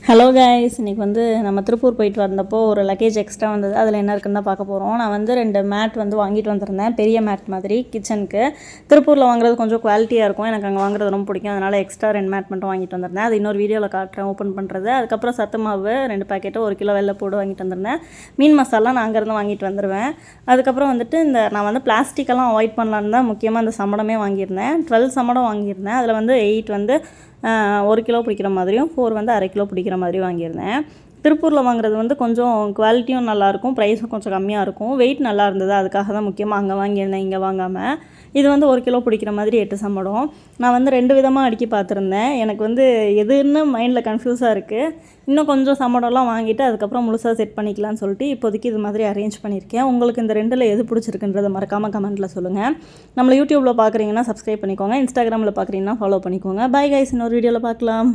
Hello guys, இன்றைக்கி நம்ம திருப்பூர் போயிட்டு வந்தப்போ ஒரு லக்கேஜ் எக்ஸ்ட்ரா வந்தது. அதில் என்ன இருக்குன்னு தான் பார்க்க போகிறோம். நான் 2 மேட் வாங்கிட்டு வந்திருந்தேன், பெரிய மேட் மாதிரி கிச்சனுக்கு. திருப்பூரில் வாங்குறது கொஞ்சம் குவாலிட்டியாக இருக்கும், எனக்கு அங்கே வாங்குறது ரொம்ப பிடிக்கும். அதனால் எக்ஸ்ட்ரா 2 மேட் மட்டும் வாங்கிட்டு வந்திருந்தேன். அது இன்னொரு வீடியோவில் காட்டுறேன் ஓப்பன் பண்ணுறது. அதுக்கப்புறம் சத்து மாவு 2 பாக்கெட்டு 1 கிலோ வெள்ளை போட்டு வாங்கிட்டு வந்திருந்தேன். மீன் மசாலா நான் அங்கேருந்து வாங்கிட்டு வந்துடுவேன். அதுக்கப்புறம் நான் பிளாஸ்டிக்கெல்லாம் அவாய்ட் பண்ணலான்னு தான் முக்கியமாக இந்த சம்பளமே வாங்கியிருந்தேன். 12 சம்பளம் வாங்கியிருந்தேன். அதில் 8 1 கிலோ பிடிக்கிற மாதிரியும் 4 1/2 கிலோ பிடிக்கிற மாதிரி வாங்கியிருந்தேன். திருப்பூரில் வாங்குறது கொஞ்சம் குவாலிட்டியும் நல்லாயிருக்கும், ப்ரைஸும் கொஞ்சம் கம்மியாக இருக்கும். வெயிட் நல்லா இருந்தது, அதுக்காக தான் முக்கியமாக அங்கே வாங்கியிருந்தேன், இங்கே வாங்காமல். இது 1 கிலோ பிடிக்கிற மாதிரி 8 சம்பளம். நான் 2 விதமாக அடுக்கி பார்த்துருந்தேன். எனக்கு எதுன்னு மைண்டில் கன்ஃபியூஸாக இருக்குது. இன்னும் கொஞ்சம் சம்பளம்லாம் வாங்கிட்டு அதுக்கப்புறம் முழுசாக செட் பண்ணிக்கலான்னு சொல்லிட்டு இப்போதைக்கு இது மாதிரி அரேஞ்ச் பண்ணியிருக்கேன். உங்களுக்கு இந்த 2ல் எது பிடிச்சிருக்குன்றதை மறக்காமல் கமெண்ட்டில் சொல்லுங்கள். நம்மளை யூடியூப்பில் பார்க்குறீங்கன்னா சப்ஸ்கிரைப் பண்ணிக்கோங்க, இன்ஸ்டாகிராமில் பார்க்குறீங்கன்னா ஃபாலோ பண்ணிக்கோங்க. பை கைஸ், இன்னொரு வீடியோவில் பார்க்கலாம்.